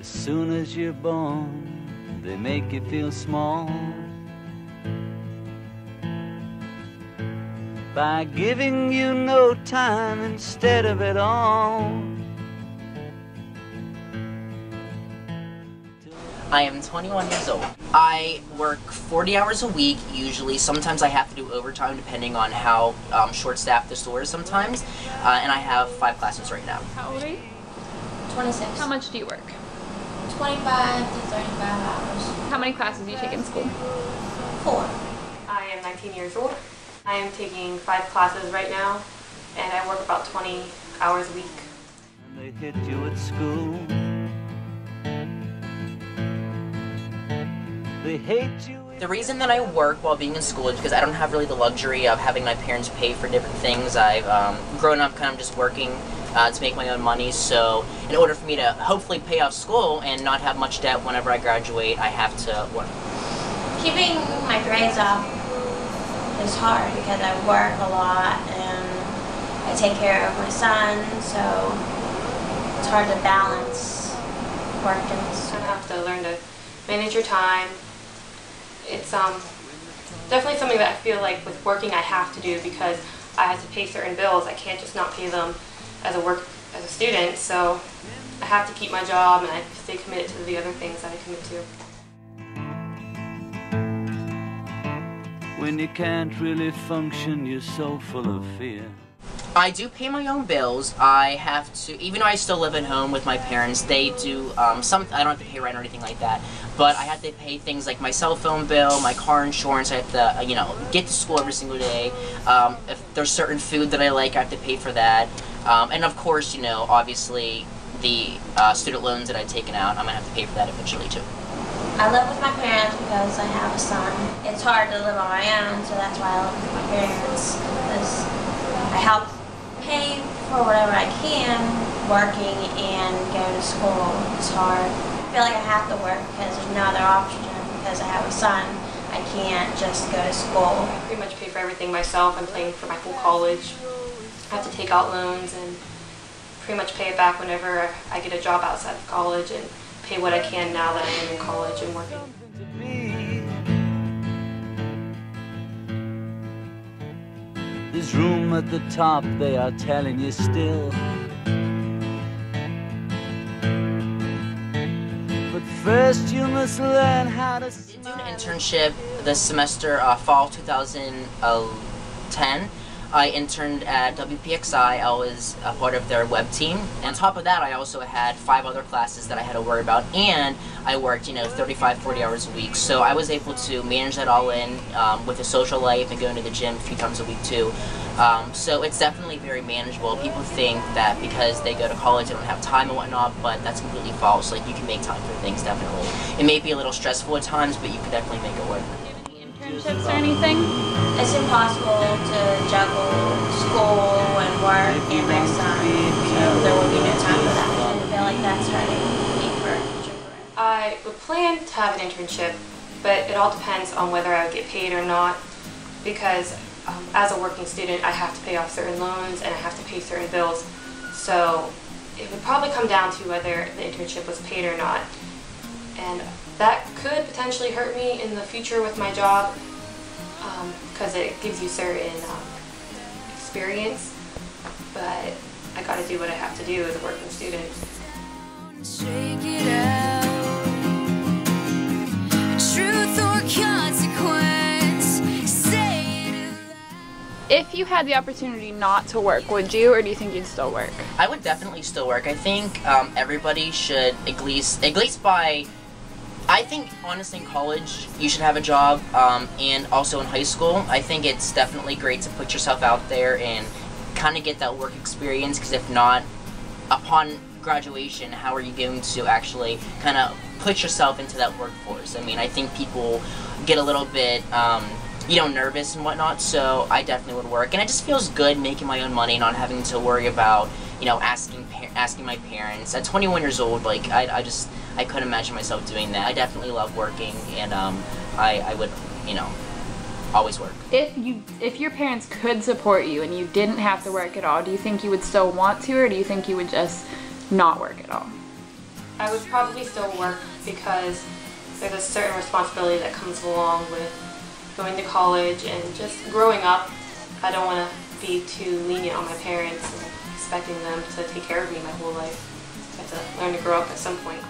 As soon as you're born, they make you feel small by giving you no time instead of it all. I am 21 years old. I work 40 hours a week usually. Sometimes I have to do overtime depending on how short-staffed the store is sometimes. And I have 5 classes right now. How old are you? 26. How much do you work? 25 to 35 hours. How many classes do you take in school? 4. I am 19 years old. I am taking 5 classes right now, and I work about 20 hours a week. And they hit you at school. They hate you. The reason that I work while being in school is because I don't have really the luxury of having my parents pay for different things. I've grown up kind of just working to make my own money, so in order for me to hopefully pay off school and not have much debt whenever I graduate, I have to work. Keeping my grades up is hard because I work a lot and I take care of my son, so it's hard to balance work and So you have to learn to manage your time. It's definitely something that I feel like with working I have to do because I have to pay certain bills. I can't just not pay them as a student, so I have to keep my job and I stay committed to the other things that I commit to. When you can't really function, you're so full of fear. I do pay my own bills. I have to, even though I still live at home with my parents, they do I don't have to pay rent or anything like that, but I have to pay things like my cell phone bill, my car insurance. I have to, get to school every single day. If there's certain food that I like, I have to pay for that. And of course, obviously, the student loans that I've taken out, I'm gonna have to pay for that eventually too. I live with my parents because I have a son. It's hard to live on my own, so that's why I live with my parents, because I help pay for whatever I can working and go to school. It's hard. I feel like I have to work because there's no other option because I have a son. I can't just go to school. I pretty much pay for everything myself. I'm paying for my full college. I have to take out loans and pretty much pay it back whenever I get a job outside of college and pay what I can now that I'm in college and working. There's room at the top, they are telling you still. But first you must learn how to Do an internship this semester, fall 2010. I interned at WPXI. I was a part of their web team. And on top of that, I also had 5 other classes that I had to worry about, and I worked, 35, 40 hours a week. So I was able to manage that all in with a social life and going to the gym a few times a week too. So it's definitely very manageable. People think that because they go to college they don't have time and whatnot, but that's completely false. Like, you can make time for things, definitely. It may be a little stressful at times, but you can definitely make it work. Internships or anything? It's impossible to juggle school and work and my son, so there will be no time for that. And I feel like that's hurting me for future career. I would plan to have an internship, but it all depends on whether I would get paid or not, because as a working student I have to pay off certain loans and I have to pay certain bills, so it would probably come down to whether the internship was paid or not. And that could potentially hurt me in the future with my job because it gives you certain experience, but I gotta do what I have to do as a working student. Shake it out. Truth or consequence. Say it aloud. If you had the opportunity not to work, would you, or do you think you'd still work? I would definitely still work. I think everybody should at least by, I think honestly in college you should have a job, and also in high school. I think it's definitely great to put yourself out there and kind of get that work experience, because if not, upon graduation, how are you going to actually kind of put yourself into that workforce? I mean, I think people get a little bit nervous and whatnot, so I definitely would work. And it just feels good making my own money, not having to worry about, asking my parents. At 21 years old, like, I couldn't imagine myself doing that. I definitely love working, and I would, always work. If your parents could support you and you didn't have to work at all, do you think you would still want to, or do you think you would just not work at all? I would probably still work because there's a certain responsibility that comes along with going to college and just growing up. I don't want to be too lenient on my parents and expecting them to take care of me my whole life. I have to learn to grow up at some point.